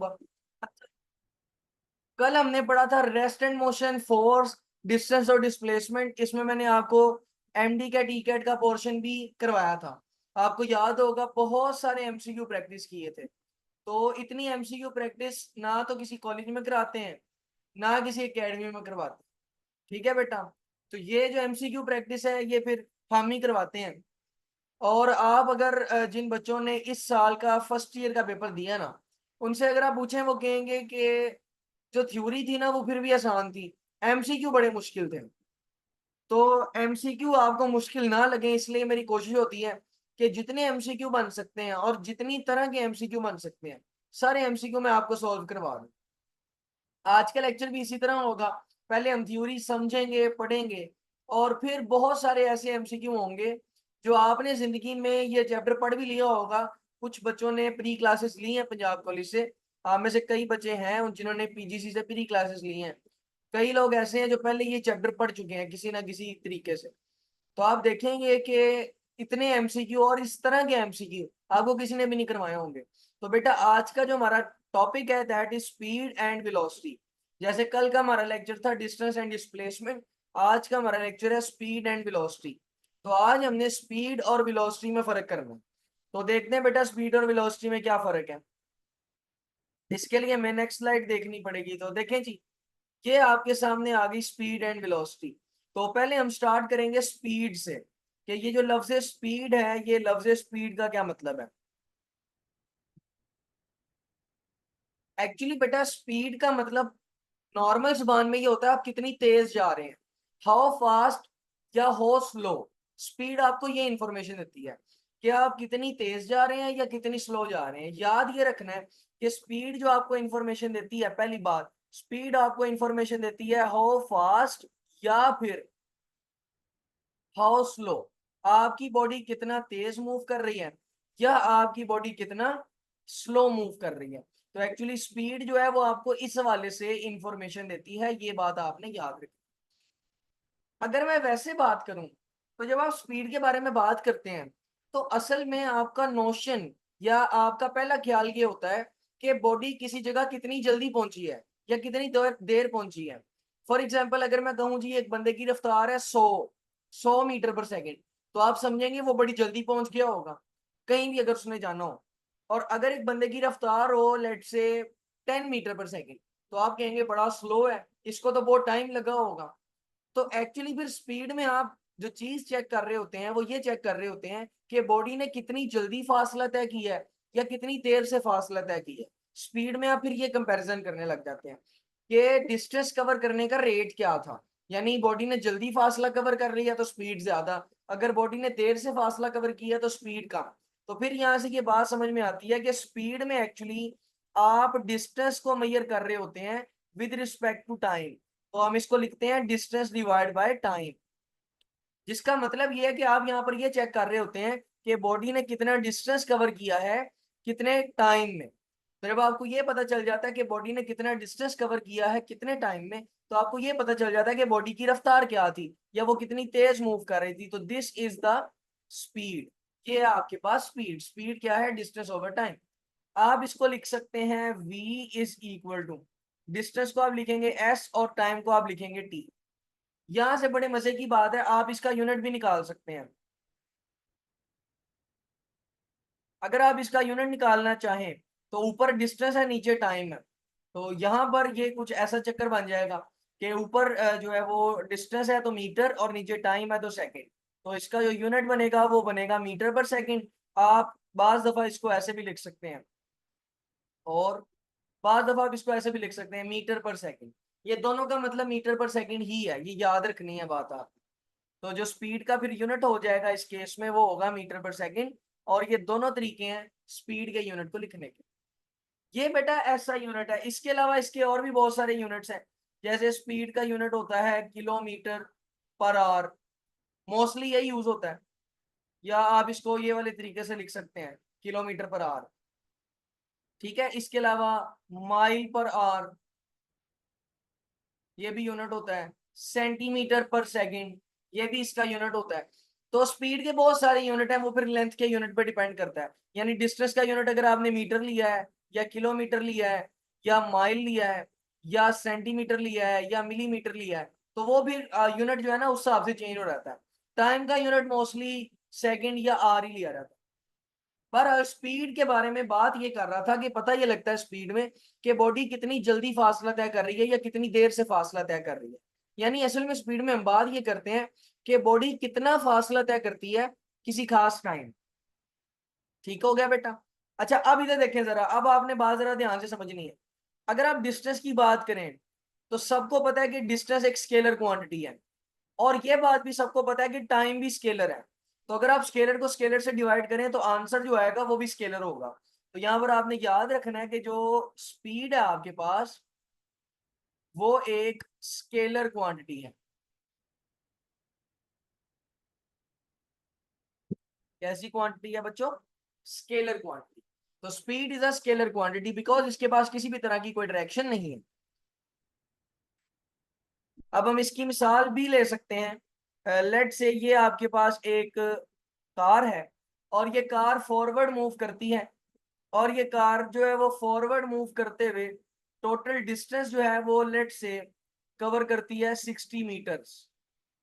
सुबह। कल हमने पढ़ा था rest and motion, force, distance और डिस्प्लेसमेंट। इसमें मैंने आपको एमडी का टीकेट का पोर्शन भी करवाया था। आपको याद होगा बहुत सारे एमसीक्यू प्रैक्टिस किए थे। तो इतनी एमसीक्यू प्रैक्टिस ना तो किसी कॉलेज में कराते हैं, ना किसी एकेडमी में करवाते हैं। ठीक है बेटा। तो ये जो एमसीक्यू प्रैक्टिस है ये फिर हम ही करवाते हैं। और आप अगर जिन बच्चों ने इस साल का फर्स्ट ईयर का पेपर दिया ना, उनसे अगर आप पूछें वो कहेंगे कि जो थ्योरी थी ना वो फिर भी आसान थी, एमसीक्यू बड़े मुश्किल थे। तो एमसीक्यू आपको मुश्किल ना लगे इसलिए मेरी कोशिश होती है कि जितने एमसीक्यू बन सकते हैं और जितनी तरह के एमसीक्यू बन सकते हैं सारे एमसीक्यू मैं आपको सॉल्व करवा दूं। आज का लेक्चर भी इसी तरह होगा। पहले हम थ्योरी समझेंगे, पढ़ेंगे, और फिर बहुत सारे ऐसे एमसीक्यू होंगे जो आपने जिंदगी में ये चैप्टर पढ़ भी लिया होगा। कुछ बच्चों ने प्री क्लासेस ली हैं पंजाब कॉलेज से। आप में से कई बच्चे हैं जिन्होंने पीजीसी से प्री क्लासेस ली हैं। कई लोग ऐसे हैं जो पहले ये चैप्टर पढ़ चुके हैं किसी ना किसी तरीके से। तो आप देखेंगे कि इतने एमसीक्यू और इस तरह के एमसीक्यू आपको किसी ने भी नहीं करवाए होंगे। तो बेटा आज का जो हमारा टॉपिक है that is speed and velocity. जैसे कल का हमारा लेक्चर था डिस्टेंस एंड डिस्प्लेसमेंट, आज का हमारा लेक्चर है स्पीड एंड वेलोसिटी। तो आज हमने स्पीड और वेलोसिटी में फर्क करना है। तो देखते हैं बेटा स्पीड और वेलोसिटी में क्या फर्क है। इसके लिए हमें नेक्स्ट स्लाइड देखनी पड़ेगी। तो देखें जी, ये आपके सामने आ गई स्पीड एंड वेलोसिटी। तो पहले हम स्टार्ट करेंगे स्पीड से कि ये जो लफ्ज स्पीड है ये लफ्ज स्पीड का क्या मतलब है। एक्चुअली बेटा स्पीड का मतलब नॉर्मल जुबान में ये होता है आप कितनी तेज जा रहे हैं, हाउ फास्ट या हाउ स्लो। स्पीड आपको ये इंफॉर्मेशन देती है कि आप कितनी तेज जा रहे हैं या कितनी स्लो जा रहे हैं। याद ये रखना है कि स्पीड जो आपको इंफॉर्मेशन देती है, पहली बात स्पीड आपको इंफॉर्मेशन देती है हाउ फास्ट या फिर हाउ स्लो। आपकी बॉडी कितना तेज मूव कर रही है या आपकी बॉडी कितना स्लो मूव कर रही है। तो एक्चुअली स्पीड जो है वो आपको इस हवाले से इंफॉर्मेशन देती है, ये बात आपने याद रखी। अगर मैं वैसे बात करूं तो जब आप स्पीड के बारे में बात करते हैं तो असल में आपका नोशन या आपका पहला ख्याल ये होता है कि बॉडी किसी जगह कितनी जल्दी पहुंची है या कितनी देर देर पहुंची है। फॉर एग्जाम्पल अगर मैं कहूँ जी एक बंदे की रफ्तार है 100 मीटर पर सेकेंड, तो आप समझेंगे वो बड़ी जल्दी पहुंच गया होगा कहीं भी अगर उसने जाना हो। और अगर एक बंदे की रफ्तार हो लेट से 10 मीटर पर सेकेंड, तो आप कहेंगे बड़ा स्लो है, इसको तो बहुत टाइम लगा होगा। तो एक्चुअली फिर स्पीड में आप जो चीज चेक कर रहे होते हैं वो ये चेक कर रहे होते हैं कि बॉडी ने कितनी जल्दी फासला तय किया है या कितनी देर से फासला तय किया है। स्पीड में आप फिर ये कंपैरिजन करने लग जाते हैं कि डिस्टेंस कवर करने का रेट क्या था। यानी बॉडी ने जल्दी फासला कवर कर लिया तो स्पीड ज्यादा, अगर बॉडी ने देर से फासला कवर किया तो स्पीड कम। तो फिर यहाँ से ये बात समझ में आती है कि स्पीड में एक्चुअली आप डिस्टेंस को मेजर कर रहे होते हैं विद रिस्पेक्ट टू टाइम। तो हम इसको लिखते हैं डिस्टेंस डिवाइड बाय टाइम, जिसका मतलब ये है कि आप यहाँ पर ये चेक कर रहे होते हैं कि बॉडी ने कितना डिस्टेंस कवर किया है कितने टाइम में। तो जब आपको ये पता चल जाता है कि बॉडी ने कितना डिस्टेंस कवर किया है कितने टाइम में, तो आपको ये पता चल जाता है कि बॉडी की रफ्तार क्या थी या वो कितनी तेज मूव कर रही थी। तो दिस इज द स्पीड। ये है आपके पास स्पीड। स्पीड क्या है? Distance over time. आप इसको लिख सकते हैं v is equal to, distance को आप लिखेंगे s और टाइम को आप लिखेंगे t। यहां से बड़े मजे की बात है आप इसका यूनिट भी निकाल सकते हैं। अगर आप इसका यूनिट निकालना चाहें तो ऊपर डिस्टेंस है नीचे टाइम है। तो यहाँ पर ये कुछ ऐसा चक्कर बन जाएगा कि ऊपर जो है वो डिस्टेंस है तो मीटर और नीचे टाइम है तो सेकंड। तो इसका जो यूनिट बनेगा वो बनेगा मीटर पर सेकंड। आप बाज दफा इसको ऐसे भी लिख सकते हैं और बाज दफा आप इसको ऐसे भी लिख सकते हैं मीटर पर सेकंड। ये दोनों का मतलब मीटर पर सेकंड ही है, ये याद रखनी है बात आप। तो जो स्पीड का फिर यूनिट हो जाएगा इस केस में वो होगा मीटर पर सेकंड। और ये दोनों तरीके हैं स्पीड के यूनिट को लिखने के। ये बेटा ऐसा यूनिट है। इसके अलावा इसके और भी बहुत सारे यूनिट्स हैं। जैसे स्पीड का यूनिट होता है किलोमीटर पर आवर, मोस्टली यही यूज होता है। या आप इसको ये वाले तरीके से लिख सकते हैं किलोमीटर पर आवर। ठीक है, इसके अलावा माइल पर आवर ये भी यूनिट होता है। सेंटीमीटर पर सेकंड ये भी इसका यूनिट होता है। तो स्पीड के बहुत सारे यूनिट हैं, वो फिर लेंथ के यूनिट पे डिपेंड करता है। यानी डिस्टेंस का यूनिट अगर आपने मीटर लिया है या किलोमीटर लिया है या माइल लिया है या सेंटीमीटर लिया है या मिलीमीटर लिया है, तो वो भी यूनिट जो है ना उस हिसाब से चेंज हो जाता है। टाइम का यूनिट मोस्टली सेकंड या आर ही लिया जाता है। पर स्पीड के बारे में बात ये कर रहा था कि पता ये लगता है स्पीड में कि बॉडी कितनी जल्दी फासला तय कर रही है या कितनी देर से फासला तय कर रही है। यानी असल में स्पीड में हम बात ये करते हैं कि बॉडी कितना फासला तय करती है किसी खास टाइम। ठीक हो गया बेटा। अच्छा अब इधर देखें जरा, अब आपने बात जरा ध्यान से समझनी है। अगर आप डिस्टेंस की बात करें तो सबको पता है कि डिस्टेंस एक स्केलर क्वांटिटी है, और ये बात भी सबको पता है कि टाइम भी स्केलर है। तो अगर आप स्केलर को स्केलर से डिवाइड करें तो आंसर जो आएगा वो भी स्केलर होगा। तो यहां पर आपने याद रखना है कि जो स्पीड है आपके पास वो एक स्केलर क्वांटिटी है। कैसी क्वांटिटी है बच्चों? Scalar quantity. तो speed is a scalar quantity because इसके पास किसी भी तरह की कोई डायरेक्शन नहीं है। अब हम इसकी मिसाल भी ले सकते हैं। लेट से ये आपके पास एक कार है और ये कार फॉरवर्ड मूव करती है, और ये कार जो है वो फॉरवर्ड मूव करते हुए टोटल डिस्टेंस जो है वो लेट से कवर करती है 60 मीटर्स,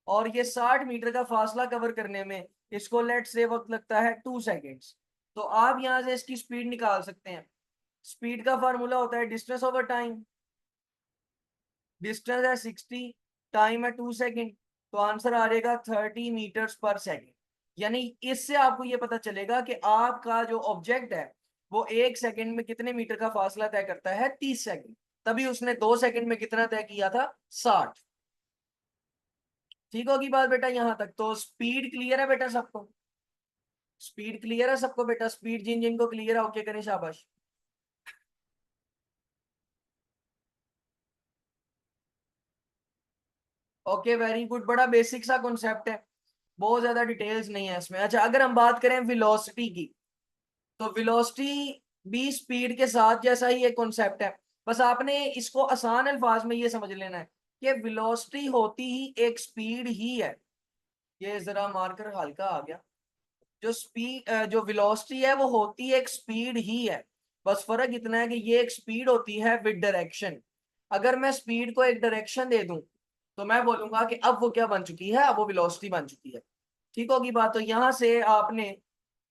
और ये 60 मीटर का फासला कवर करने में इसको लेट से वक्त लगता है 2 सेकेंड्स। तो आप यहां से इसकी स्पीड निकाल सकते हैं। स्पीड का फार्मूला होता है डिस्टेंस ओवर टाइम। डिस्टेंस है 60, टाइम है 2 सेकेंड, तो आंसर आ जाएगा 30 मीटर्स पर सेकेंड। यानी इससे आपको ये पता चलेगा कि आपका जो ऑब्जेक्ट है वो 1 सेकेंड में कितने मीटर का फासला तय करता है, 30 सेकेंड। तभी उसने 2 सेकेंड में कितना तय किया था, 60। ठीक होगी बात बेटा यहां तक? तो स्पीड क्लियर है बेटा सबको? स्पीड क्लियर है सबको बेटा? स्पीड जिन जिनको क्लियर है ओके करें, शाबाश। ओके वेरी गुड, बड़ा बेसिक सा कॉन्सेप्ट है, बहुत ज्यादा डिटेल्स नहीं है इसमें। अच्छा अगर हम बात करें वेलोसिटी की, तो वेलोसिटी भी स्पीड के साथ जैसा ही एक कॉन्सेप्ट है। बस आपने इसको आसान अल्फाज में ये समझ लेना है कि वेलोसिटी होती ही एक स्पीड ही है। ये जरा मार्कर हल्का आ गया। जो स्पीड जो वेलोसिटी है वो होती है एक स्पीड ही है। बस फर्क इतना है कि ये एक स्पीड होती है विद डायरेक्शन। अगर मैं स्पीड को एक डायरेक्शन दे दूं तो मैं बोलूंगा कि अब वो क्या बन चुकी है, अब वो वेलोसिटी बन चुकी है। ठीक होगी बात? तो यहां से आपने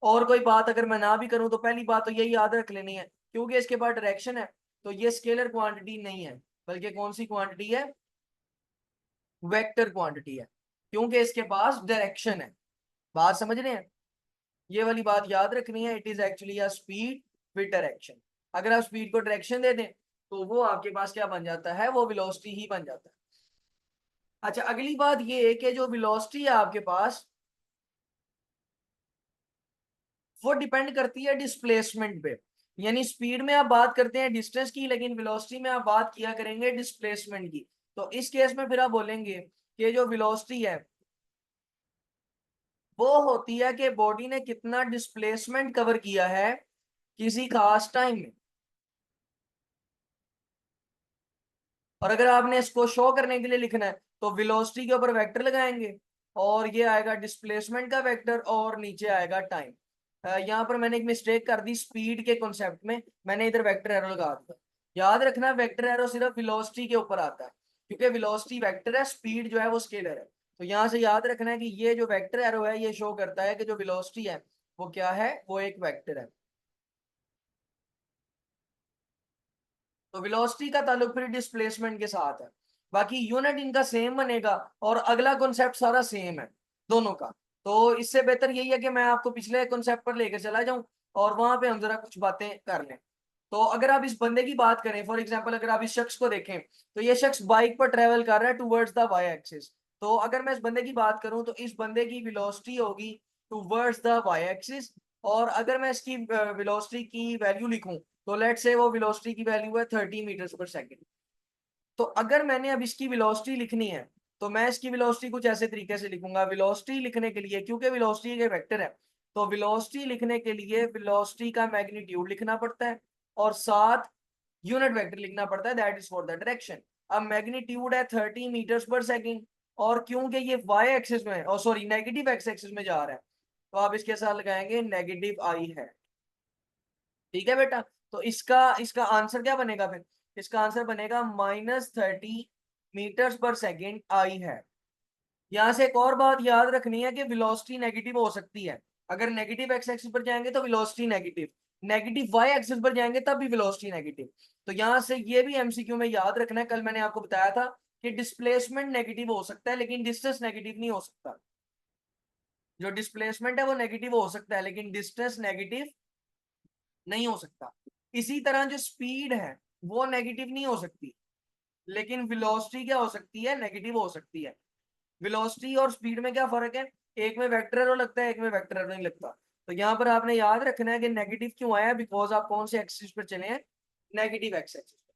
और कोई बात अगर मैं ना भी करूं तो पहली बात तो यही याद रख लेनी है, क्योंकि इसके बाद डायरेक्शन है तो ये स्केलर क्वांटिटी नहीं है, बल्कि कौन सी क्वांटिटी है, वेक्टर क्वांटिटी है, क्योंकि इसके पास डायरेक्शन है। बात समझ रहे हैं? ये वाली बात याद रखनी है, it is actually a speed with direction. अगर आप स्पीड को डायरेक्शन दे दें तो वो आपके पास क्या बन जाता है, वो वेलोसिटी ही बन जाता है। अच्छा अगली बात ये है कि जो वेलोसिटी है आपके पास वो डिपेंड करती है डिस्प्लेसमेंट पे। यानी स्पीड में आप बात करते हैं डिस्टेंस की, लेकिन वेलोसिटी में आप बात किया करेंगे डिस्प्लेसमेंट की। तो इस केस में फिर आप बोलेंगे कि जो वेलोसिटी है वो होती है कि बॉडी ने कितना डिस्प्लेसमेंट कवर किया है किसी खास टाइम में। और अगर आपने इसको शो करने के लिए लिखना है तो वेलोसिटी के ऊपर वेक्टर लगाएंगे, और ये आएगा डिस्प्लेसमेंट का वेक्टर, और नीचे आएगा टाइम। यहाँ पर मैंने एक मिस्टेक कर दी स्पीड के कॉन्सेप्ट में, मैंने इधर वेक्टर एरो लगा दिया। याद रखना वेक्टर एरो सिर्फ वेलोसिटी के ऊपर आता है, क्योंकि वेलोसिटी वेक्टर है, स्पीड जो है वो स्केलर है। तो यहाँ से याद रखना है कि ये जो वेक्टर एरो है ये शो करता है कि जो वेलोसिटी है वो क्या है, वो एक वेक्टर है। तो वेलोसिटी का ताल्लुक फिर डिस्प्लेसमेंट के साथ है, बाकी यूनिट इनका सेम बनेगा, और अगला कॉन्सेप्ट सारा सेम है दोनों का। तो इससे बेहतर यही है कि मैं आपको पिछले कॉन्सेप्ट पर लेकर चला जाऊं और वहां पे हम जरा कुछ बातें कर लें। तो अगर आप इस बंदे की बात करें, फॉर एग्जांपल अगर आप इस शख्स को देखें तो ये शख्स बाइक पर ट्रेवल कर रहा है टूवर्ड्स द वाई एक्सिस। तो अगर मैं इस बंदे की बात करूं तो इस बंदे की वेलोसिटी होगी टूवर्ड्स द वाई एक्सिस, और अगर मैं इसकी वेलोसिटी की वैल्यू लिखूं तो लेट से वो वेलोसिटी की वैल्यू है 30 मीटर्स पर सेकेंड। तो अगर मैंने अब इसकी वेलोसिटी लिखनी है तो मैं इसकी वेलोसिटी कुछ ऐसे तरीके से लिखूंगा। वेलोसिटी लिखने के लिए, क्योंकि वेलोसिटी एक वेक्टर है, तो वेलोसिटी लिखने के लिए वेलोसिटी का मैग्नीट्यूड लिखना पड़ता है और साथ यूनिट वेक्टर लिखना पड़ता है, that is for the direction. अब मैग्नीट्यूड है 30 मीटर्स पर सेकेंड, और क्योंकि ये वाई एक्सिस में, और सॉरी नेगेटिव एक्स एक्सिस में जा रहा है, तो आप इसके साथ लगाएंगे नेगेटिव आई है। ठीक है बेटा? तो इसका इसका आंसर क्या बनेगा फिर? इसका आंसर बनेगा -30 मीटर्स पर सेकेंड आई है। यहाँ से एक और बात याद रखनी है कि वेलोसिटी नेगेटिव हो सकती है। अगर नेगेटिव एक्स एक्सिस पर जाएंगे तो velocity negative, negative Y axis पर जाएंगे तब भी वेलोसिटी नेगेटिव। तो यहाँ से ये भी एमसीक्यू में याद रखना है। कल मैंने आपको बताया था कि डिस्प्लेसमेंट नेगेटिव हो सकता है लेकिन डिस्टेंस नेगेटिव नहीं हो सकता। जो डिस्प्लेसमेंट है वो नेगेटिव हो सकता है लेकिन डिस्टेंस नेगेटिव नहीं हो सकता। इसी तरह जो स्पीड है वो नेगेटिव नहीं हो सकती लेकिन वेलोसिटी क्या हो सकती है? नेगेटिव हो सकती है। वेलोसिटी और स्पीड में क्या फर्क है? एक में वेक्टर एरो लगता है, एक में वेक्टर एरो नहीं लगता। तो यहाँ पर आपने याद रखना है कि नेगेटिव क्यों आया, बिकॉज आप कौन से एक्सिस पर चले हैं? नेगेटिव एक्स एक्सिस पर।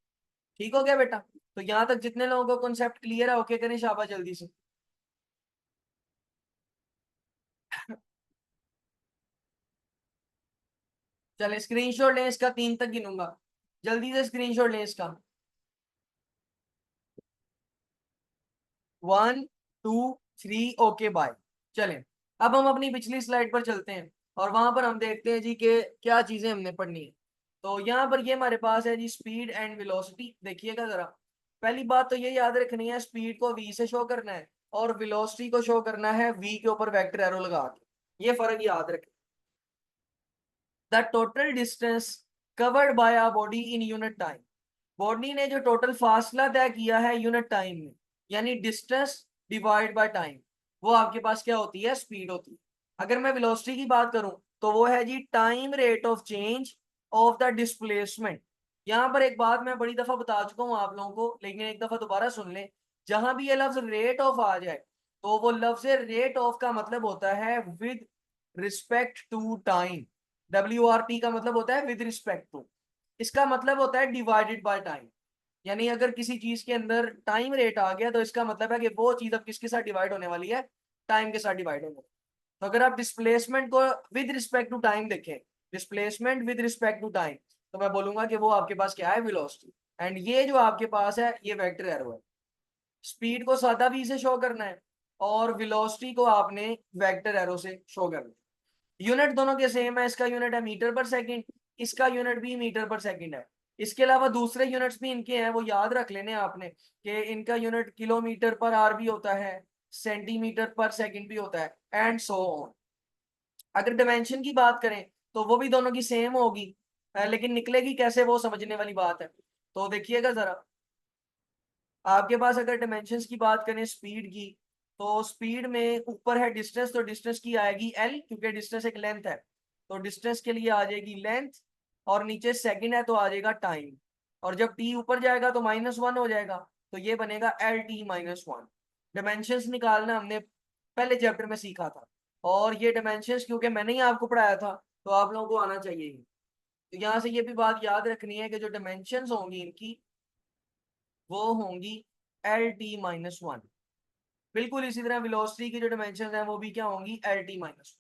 ठीक हो गया बेटा? तो यहाँ तक जितने लोगों को कॉन्सेप्ट क्लियर है ओके करें शाबाश जल्दी से। चले स्क्रीनशॉट लें इसका, 3 तक गिनूंगा, जल्दी से स्क्रीनशॉट लें इसका। 1 2 3 ओके बाय। चलें अब हम अपनी पिछली स्लाइड पर चलते हैं और वहां पर हम देखते हैं जी कि क्या चीजें हमने पढ़नी है। तो यहाँ पर ये हमारे पास है जी स्पीड एंड वेलोसिटी। देखिएगा जरा, पहली बात तो ये याद रखनी है, स्पीड को v से शो करना है और वेलोसिटी को शो करना है v के ऊपर वेक्टर एरो लगा के। ये फर्क याद रखें। The total distance covered by a body in unit time. Body ने जो टोटल फासला तय किया है यूनिट टाइम में, यानी डिस्टेंस डिवाइड बाय टाइम, वो आपके पास क्या होती है? स्पीड होती है। अगर मैं वेलोसिटी की बात करूं तो वो है जी time rate of change of the displacement. यहां पर एक बात मैं बड़ी दफा बता चुका हूं आप लोगों को, लेकिन एक दफा दोबारा सुन लें। जहां भी ये लफ्ज रेट ऑफ आ जाए तो वो लफ्ज रेट ऑफ का मतलब होता है with respect to time. WRT का मतलब होता है विद रिस्पेक्ट टू। इसका मतलब होता है डिवाइडेड बाय टाइम। यानी अगर किसी चीज के अंदर टाइम रेट आ गया तो इसका मतलब है कि वो चीज अब किसके साथ डिवाइड होने वाली है? टाइम के साथ डिवाइड होने वाली है। तो अगर आप डिस्प्लेसमेंट को विद रिस्पेक्ट टू टाइम देखें, displacement with respect to time, तो मैं बोलूंगा कि वो आपके पास क्या है? वेलोसिटी। एंड ये जो आपके पास है ये वेक्टर एरो है। स्पीड को सादा v से शो करना है और वेलोसिटी को आपने वेक्टर एरो से शो करना है। यूनिट दोनों के सेम है, इसका यूनिट है मीटर पर सेकंड, इसका यूनिट भी मीटर पर सेकंड है। इसके अलावा दूसरे यूनिट्स भी इनके हैं, वो याद रख लेने आपने कि इनका यूनिट किलोमीटर पर आर भी होता है, सेंटीमीटर पर सेकंड भी होता है, एंड सो ऑन। अगर डिमेंशन की बात करें तो वो भी दोनों की सेम होगी, लेकिन निकलेगी कैसे वो समझने वाली बात है। तो देखिएगा जरा, आपके पास अगर डिमेंशंस की बात करें स्पीड की, तो स्पीड में ऊपर है डिस्टेंस, तो डिस्टेंस की आएगी एल, क्योंकि डिस्टेंस एक लेंथ है। तो डिस्टेंस के लिए आ जाएगी लेंथ, और नीचे सेकंड है तो आ जाएगा टाइम। और जब टी ऊपर जाएगा तो -1 हो जाएगा, तो ये बनेगा LT-1। डिमेंशंस निकालना हमने पहले चैप्टर में सीखा था, और ये डिमेंशंस क्योंकि मैंने ही आपको पढ़ाया था तो आप लोगों को आना चाहिए। तो यहाँ से ये भी बात याद रखनी है कि जो डिमेंशंस होंगी इनकी वो होंगी LT-1। बिल्कुल इसी तरह वेलोसिटी की जो डायमेंशन है वो भी क्या होंगी? LT-1।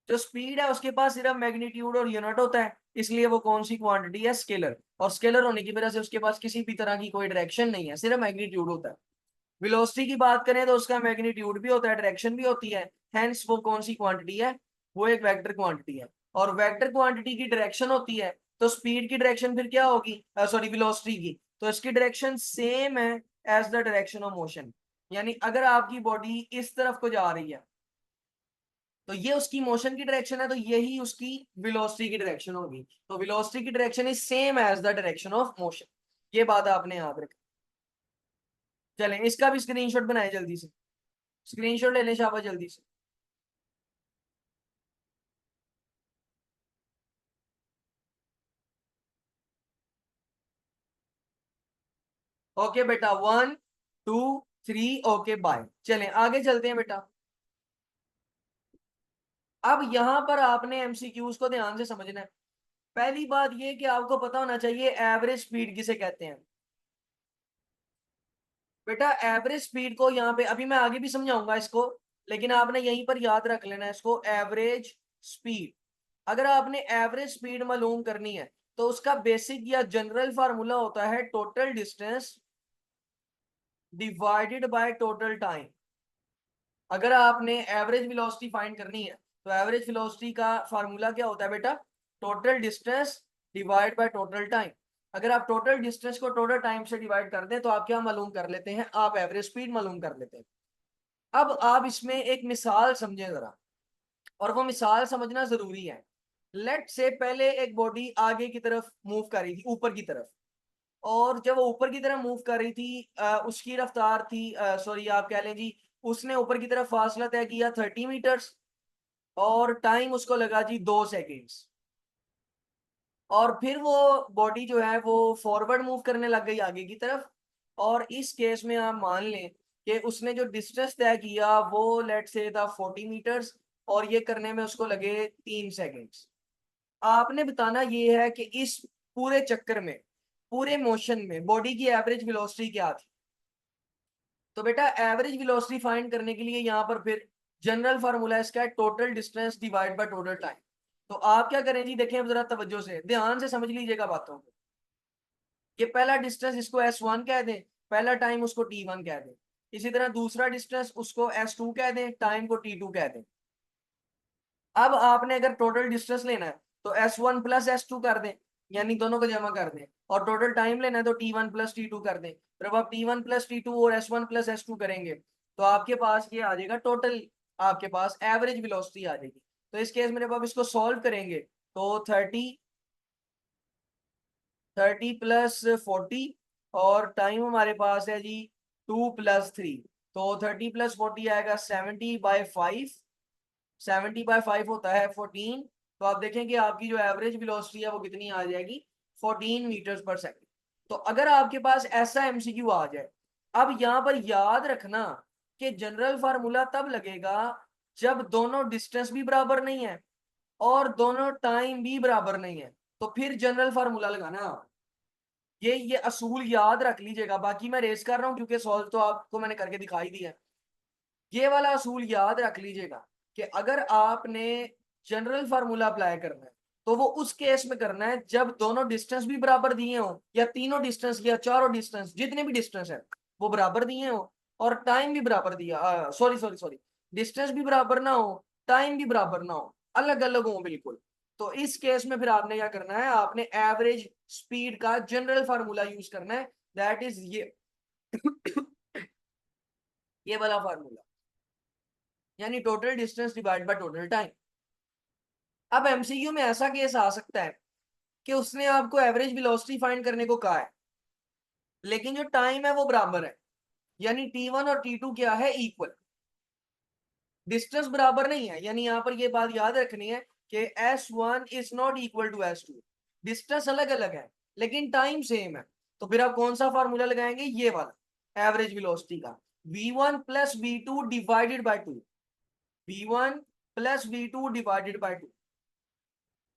जो स्पीड है उसके पास सिर्फ मैग्नीट्यूड और यूनिट होता है, इसलिए वो कौन सी क्वांटिटी है? स्केलर। और स्केलर होने की वजह से उसके पास किसी भी तरह की कोई डायरेक्शन नहीं है, सिर्फ मैग्नीट्यूड होता है। वेलोसिटी की बात करें तो उसका मैग्नीट्यूड भी होता है, डायरेक्शन भी होती है, हेंस वो कौन सी क्वांटिटी है? वो एक वेक्टर क्वांटिटी है। और वेक्टर क्वांटिटी की डायरेक्शन होती है, तो स्पीड की डायरेक्शन फिर क्या होगी? सॉरी, वेलोसिटी की, तो इसकी डायरेक्शन सेम है as the direction of motion. यानी अगर आपकी बॉडी इस तरफ को जा रही है तो ये उसकी मोशन की डायरेक्शन है, तो यही उसकी वेलोसिटी की डायरेक्शन होगी। तो वेलोसिटी की direction is same as the direction of motion. ये बात आपने याद रखी। चलें इसका भी स्क्रीनशॉट बनाए जल्दी से, स्क्रीनशॉट ले लें शाबाश जल्दी से। ओके बेटा, 1 2 3 ओके बाय। चलें आगे चलते हैं बेटा। अब यहां पर आपने एमसीक्यूज को ध्यान से समझना है। पहली बात ये कि आपको पता होना चाहिए एवरेज स्पीड किसे कहते हैं। बेटा एवरेज स्पीड को यहाँ पे अभी मैं आगे भी समझाऊंगा इसको, लेकिन आपने यहीं पर याद रख लेना है इसको, एवरेज स्पीड। अगर आपने एवरेज स्पीड मालूम करनी है तो उसका बेसिक या जनरल फार्मूला होता है total distance divided by total time. अगर आपने एवरेज वेलोसिटी फाइंड करनी है तो एवरेज वेलोसिटी का फार्मूला क्या होता है बेटा? Total distance divide by total time. अगर आप टोटल डिस्टेंस को टोटल टाइम से डिवाइड कर दें तो आप क्या मालूम कर लेते हैं, आप एवरेज स्पीड मालूम कर लेते हैं। अब आप इसमें एक मिसाल समझें जरा, और वो मिसाल समझना जरूरी है। लेट से पहले एक बॉडी आगे की तरफ मूव कर रही थी, ऊपर की तरफ, और जब वो ऊपर की तरफ मूव कर रही थी उसकी रफ्तार थी, सॉरी आप कह लें जी, उसने ऊपर की तरफ फासला तय किया 30 मीटर्स, और टाइम उसको लगा जी 2 सेकेंड्स। और फिर वो बॉडी जो है वो फॉरवर्ड मूव करने लग गई आगे की तरफ, और इस केस में आप मान लें कि उसने जो डिस्टेंस तय किया वो लेट से था 40 मीटर्स, और ये करने में उसको लगे 3 सेकेंड्स। आपने बताना ये है कि इस पूरे चक्कर में, पूरे मोशन में बॉडी की एवरेज वेलोसिटी क्या थी। तो बेटा एवरेज वेलोसिटी फाइंड करने के लिए यहाँ पर फिर जनरल फार्मूला इसका है total distance divide by total time. तो आप क्या करें जी, देखें अब जरा तवज्जो से ध्यान से समझ लीजिएगा बातों को। ये पहला डिस्टेंस इसको S1 कह दें, पहला टाइम उसको T1 कह दें। इसी तरह दूसरा डिस्टेंस उसको S2 कह दें, टाइम को T2 कह दें। अब आपने अगर टोटल डिस्टेंस लेना है तो S1 प्लस S2 कर दें, यानी दोनों को जमा कर दें, और टोटल टाइम लेना है तो T1 प्लस T2 कर दें। फिर अब आप T1 प्लस T2 और S1 प्लस S2 करेंगे तो आपके पास ये आ जाएगा टोटल, आपके पास एवरेज वेलोसिटी आ जाएगी। तो इस केस में जब आप इसको सॉल्व करेंगे तो 30 प्लस 40, और टाइम हमारे पास है जी 2 प्लस 3, तो 30 प्लस 40 आएगा 70/5। 70/5 होता है 14। तो आप देखें कि आपकी जो एवरेज वेलोसिटी है वो कितनी आ जाएगी, 14 मीटर्स पर सेकेंड। तो अगर आपके पास ऐसा एमसीक्यू आ जाए, अब यहाँ पर याद रखना कि जनरल फार्मूला तब लगेगा जब दोनों डिस्टेंस भी बराबर नहीं है और दोनों टाइम भी बराबर नहीं है, तो फिर जनरल फार्मूला लगाना। ये असूल याद रख लीजिएगा, बाकी मैं रेस कर रहा हूँ क्योंकि सॉल्व तो आपको मैंने करके दिखाई दिया है। ये वाला असूल याद रख लीजिएगा कि अगर आपने जनरल फार्मूला अप्लाई करना है तो वो उस केस में करना है जब दोनों डिस्टेंस भी बराबर दिए हो, या तीनों डिस्टेंस या चारों डिस्टेंस जितने भी डिस्टेंस है वो बराबर दिए हो, और टाइम भी बराबर दिया, सॉरी सॉरी सॉरी, डिस्टेंस भी बराबर ना हो, टाइम भी बराबर ना हो, अलग अलग हो बिल्कुल। तो इस केस में फिर आपने क्या करना है, आपने एवरेज स्पीड का जनरल फार्मूला यूज करना है, दैट इज ये ये वाला फार्मूला, यानी total distance divide by total time. अब एमसीक्यू में ऐसा केस आ सकता है कि उसने आपको एवरेज वेलोसिटी फाइंड करने को कहा है, लेकिन जो टाइम है वो बराबर है, यानी T1 और T2 क्या है, इक्वल। डिस्टेंस बराबर नहीं है, यानी यहाँ पर ये बात याद रखनी है कि S1 is not equal to S2। Distance अलग अलग है लेकिन टाइम सेम है। तो फिर आप कौन सा फार्मूला लगाएंगे, ये वाला एवरेज वेलोसिटी का, V1 plus V2 divided by 2। V1 plus V2 divided by 2।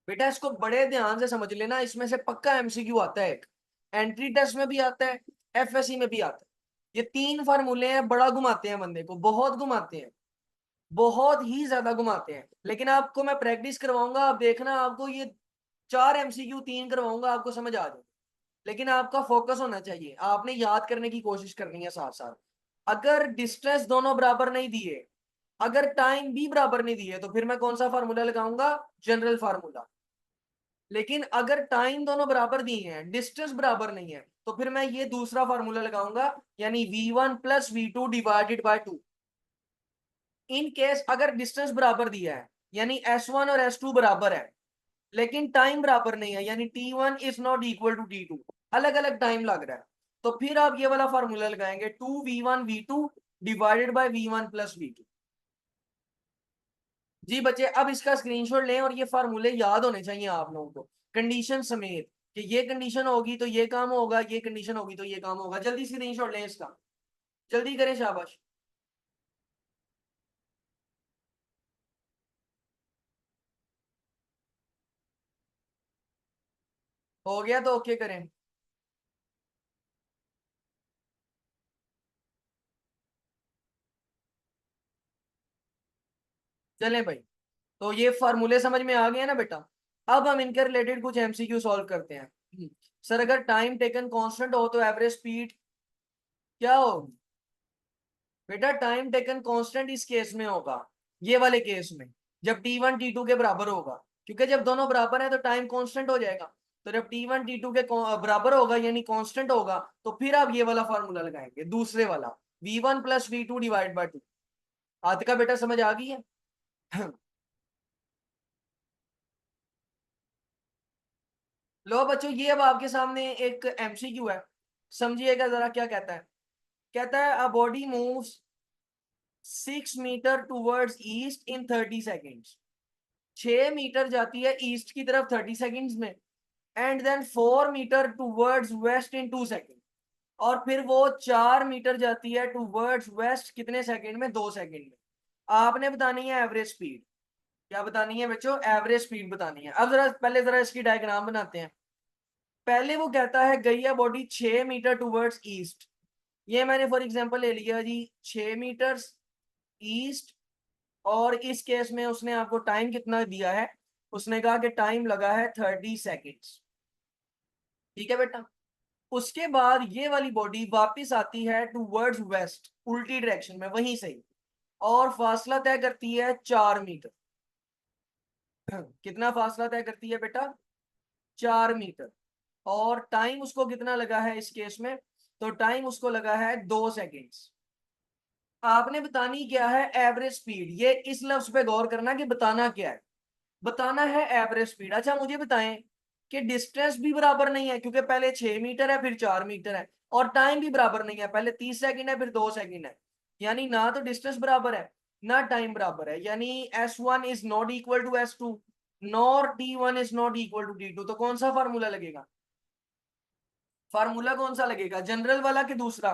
बेटा इसको बड़े ध्यान से समझ लेना, इसमें से पक्का एमसीक्यू आता है, एक एंट्री टेस्ट में भी आता है, एफएससी में भी आता है। ये तीन फार्मूले हैं, बड़ा घुमाते हैं बंदे को, बहुत घुमाते हैं, बहुत ही ज्यादा घुमाते हैं। लेकिन आपको मैं प्रैक्टिस करवाऊंगा, आप देखना, आपको ये 4 एमसीक्यू 3 करवाऊंगा, आपको समझ आ जाए। लेकिन आपका फोकस होना चाहिए, आपने याद करने की कोशिश करनी है साथ साथ। अगर डिस्टेंस दोनों बराबर नहीं दिए, अगर टाइम भी बराबर नहीं दिए, तो फिर मैं कौन सा फार्मूला लगाऊंगा, जनरल फार्मूला। लेकिन अगर टाइम दोनों बराबर दिए हैं, डिस्टेंस बराबर नहीं है, तो फिर मैं ये दूसरा फार्मूला लगाऊंगा, यानी V1 plus V2 divided by 2। In case अगर डिस्टेंस बराबर दिया है, यानी S1 और S2 बराबर है, लेकिन टाइम बराबर नहीं है, यानी T1 is not equal to T2, अलग अलग टाइम लग रहा है, तो फिर आप ये वाला फार्मूला लगाएंगे 2V1V2 divided by V1 plus V2। जी बच्चे अब इसका स्क्रीनशॉट लें, और ये फार्मूले याद होने चाहिए आप लोगों को कंडीशन समेत, कि ये कंडीशन होगी तो ये काम होगा, ये कंडीशन होगी तो ये काम होगा। जल्दी स्क्रीनशॉट लें इसका, जल्दी करें, शाबाश। हो गया तो ओके करें। चलें भाई, तो ये फार्मूले समझ में आ गए ना बेटा। अब हम इनके रिलेटेड कुछ एमसीक्यू सॉल्व करते हैं। सर अगर टाइम टेकन कांस्टेंट हो तो एवरेज स्पीड क्या होगी। बेटा टाइम टेकन कांस्टेंट इस केस में होगा, ये वाले केस में, जब T1 T2 के बराबर होगा, क्योंकि जब दोनों बराबर है तो टाइम कांस्टेंट हो जाएगा। तो जब T1 T2 के बराबर होगा यानी कांस्टेंट होगा, तो फिर आप ये वाला फार्मूला लगाएंगे, दूसरे वाला V1 + V2 / 2। आज का बेटा समझ आ गई है? लो बच्चों, ये अब आपके सामने एक MCQ है, समझिएगा जरा क्या कहता है। कहता है a body moves 6 metre towards east in 30 seconds. 6 metre जाती है ईस्ट की तरफ 30 सेकेंड्स में, and then 4 metre towards west in 2 second. और फिर वो 4 मीटर जाती है टूवर्ड्स वेस्ट कितने सेकेंड में? 2 सेकेंड में। आपने बतानी है एवरेज स्पीड। क्या बतानी है बच्चों? एवरेज स्पीड बतानी है। अब जरा पहले जरा इसकी डायग्राम बनाते हैं। पहले वो कहता है गई है बॉडी 6 मीटर टूवर्ड्स ईस्ट। ये मैंने फॉर एग्जांपल ले लिया जी 6 मीटर ईस्ट। और इस केस में उसने आपको टाइम कितना दिया है? उसने कहा कि टाइम लगा है 30 सेकेंड्स। ठीक है बेटा। उसके बाद ये वाली बॉडी वापस आती है टूवर्ड्स वेस्ट, उल्टी डायरेक्शन में वहीं से ही, और फासला तय करती है 4 मीटर। कितना फासला तय करती है बेटा? 4 मीटर। और टाइम उसको कितना लगा है इस केस में? तो टाइम उसको लगा है 2 सेकेंड्स। आपने बतानी क्या है? Average speed. ये इस लफ्ज पे गौर करना कि बताना क्या है। बताना है एवरेज स्पीड। अच्छा मुझे बताएं कि डिस्टेंस भी बराबर नहीं है, क्योंकि पहले 6 मीटर है फिर 4 मीटर है, और टाइम भी बराबर नहीं है, पहले 30 सेकंड है फिर 2 सेकंड है। यानी ना तो डिस्टेंस बराबर है ना टाइम बराबर है, यानी S1 is not equal to S2, nor T1 is not equal to T2। तो कौन सा फार्मूला लगेगा? फार्मूला कौन सा लगेगा, जनरल वाला कि दूसरा?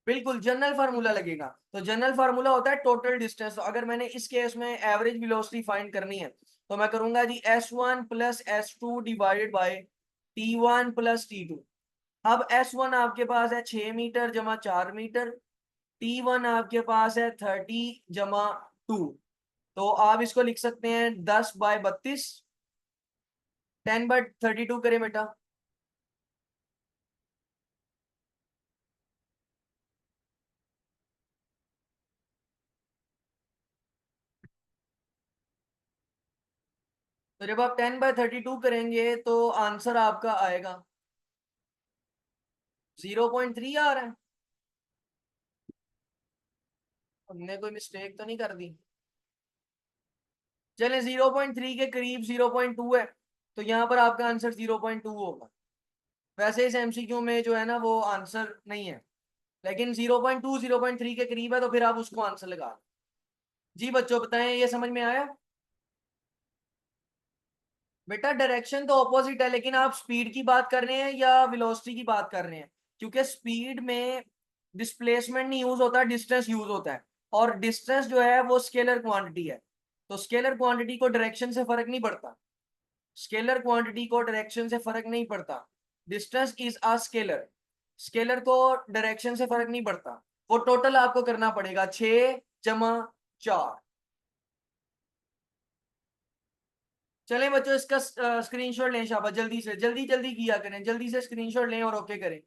बिल्कुल जनरल फार्मूला लगेगा। तो जनरल फार्मूला होता है टोटल डिस्टेंस। तो अगर मैंने इस केस में एवरेज वेलोसिटी फाइंड करनी है, तो मैं करूंगा जी S1 + S2 / T1 + T2। अब S1 आपके पास है 6 मीटर जमा 4 मीटर, T1 आपके पास है 30 जमा 2। तो आप इसको लिख सकते हैं 10/32। 10/32 करें बेटा। तो जब आप 10/32 करेंगे तो आंसर आपका आएगा 0.3 आ रहा है। हमने कोई मिस्टेक तो नहीं कर दी? चले 0.3 के करीब 0.2 है, तो यहाँ पर आपका आंसर 0.2 होगा। वैसे इस MCQ में जो है ना वो आंसर नहीं है, लेकिन 0.2 0.3 के करीब है, तो फिर आप उसको आंसर लगा लो। जी बच्चों बताएं, ये समझ में आया? बेटा डायरेक्शन तो ऑपोजिट है, लेकिन आप स्पीड की बात कर रहे हैं या वेलोसिटी की बात कर रहे हैं? क्योंकि स्पीड में डिस्प्लेसमेंट नहीं यूज होता, डिस्टेंस यूज होता है। और डिस्टेंस जो है वो स्केलर क्वांटिटी है। तो स्केलर क्वांटिटी को डायरेक्शन से फर्क नहीं पड़ता। स्केलर क्वांटिटी को डायरेक्शन से फर्क नहीं पड़ता। Distance is a scalar. Scalar को डायरेक्शन से फर्क नहीं पड़ता। वो टोटल आपको करना पड़ेगा 6 जमा 4। चलें बच्चों, इसका स्क्रीनशॉट लें, शाबाश, जल्दी से जल्दी जल्दी किया करें, जल्दी से स्क्रीनशॉट लें और ओके करें।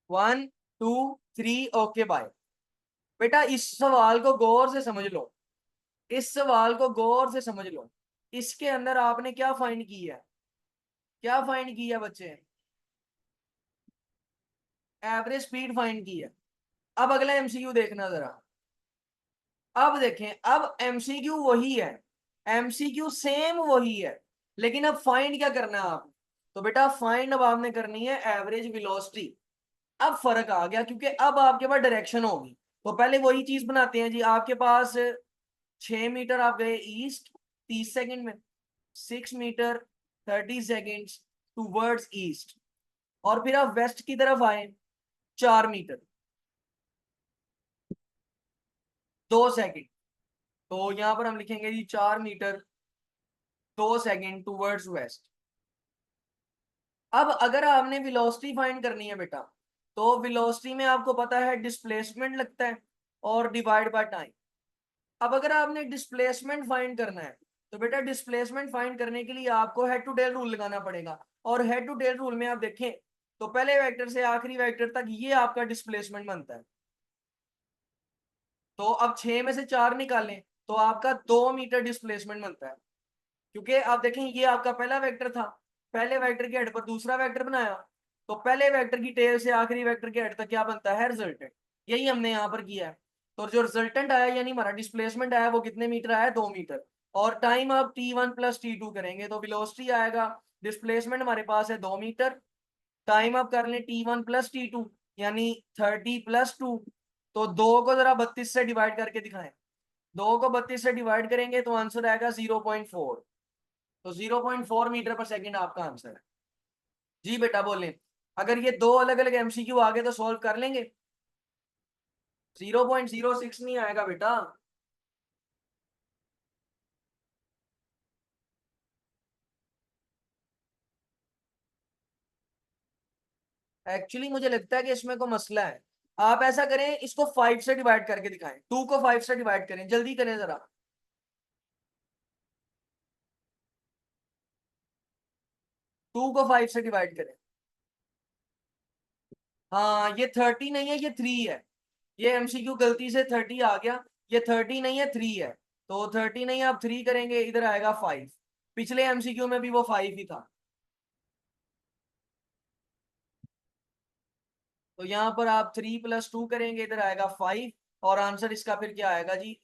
1 2 3 ओके बाय। बेटा इस सवाल को गौर से समझ लो। इस सवाल को गौर से समझ लो। इसके अंदर आपने क्या फाइंड किया है? क्या फाइंड किया बच्चे? एवरेज स्पीड फाइंड की है। अब अगला MCQ देखना जरा। अब देखें, अब MCQ वही है, MCQ सेम वही है, लेकिन अब फाइंड क्या करना है आप? तो बेटा फाइंड अब आपने करनी है एवरेज वेलोसिटी। अब फर्क आ गया, क्योंकि अब आपके पास डायरेक्शन होगी। तो पहले वही चीज बनाते हैं जी। आपके पास 6 मीटर आप गए ईस्ट 30 सेकंड में, 6 मीटर 30 सेकेंड टूवर्ड्स ईस्ट, और फिर आप वेस्ट की तरफ आए 4 मीटर 2 सेकेंड। तो यहां पर हम लिखेंगे जी 4 मीटर 2 सेकेंड टूवर्ड्स वेस्ट। अब अगर आपने वेलोसिटी फाइंड करनी है बेटा, तो वेलोसिटी में आपको पता है डिस्प्लेसमेंट लगता है और डिवाइड बाय टाइम। अब अगर आपने डिस्प्लेसमेंट फाइंड करना है, तो बेटा डिस्प्लेसमेंट फाइंड करने के लिए आपको हेड टू टेल रूल लगाना पड़ेगा। और हेड टू टेल रूल में आप देखें तो पहले वेक्टर से आखिरी वेक्टर तक ये आपका डिस्प्लेसमेंट बनता है। तो अब 6 में से 4 निकालें, तो आपका 2 मीटर डिस्प्लेसमेंट बनता है, क्योंकि आप देखें ये आपका पहला वेक्टर था, पहले वेक्टर के हेड पर दूसरा वेक्टर बनाया, तो पहले वेक्टर की टेल से आखिरी वेक्टर के हेड तक क्या बनता है, रिजल्टेंट। यही हमने यहाँ पर किया है। तो जो रिजल्टेंट आया यानी हमारा डिस्प्लेसमेंट आया वो कितने मीटर आया, 2 मीटर। और टाइम अब t1 प्लस t2 करेंगे तो वेलोसिटी आएगा, डिस्प्लेसमेंट हमारे पास है 2 मीटर, टाइम अब कर लें t1 प्लस t2 यानी 30 प्लस 2। तो 2 को जरा 32 से डिवाइड करके दिखाएं, 2 को 32 से डिवाइड करेंगे तो आंसर आएगा 0.4। तो 0.4 मीटर पर सेकंड आपका आंसर है। जी बेटा बोलें, अगर ये दो अलग अलग एमसीक्यू आगे तो सॉल्व कर लेंगे। 0.06 नहीं आएगा बेटा। एक्चुअली मुझे लगता है कि इसमें कोई मसला है। आप ऐसा करें, इसको 5 से डिवाइड करके दिखाएं, 2 को 5 से डिवाइड करें, जल्दी करें जरा। 2 को 5 से डिवाइड करें। हाँ ये 30 नहीं है, ये 3 है। ये एमसीक्यू गलती से 30 आ गया, ये 30 नहीं है 3 है। तो 30 नहीं है, आप 3 करेंगे इधर आएगा 5। पिछले एमसीक्यू में भी वो 5 ही था। तो यहाँ पर आप 3 प्लस 2 करेंगे, इधर आएगा 5। और आंसर इसका फिर क्या आएगा जी।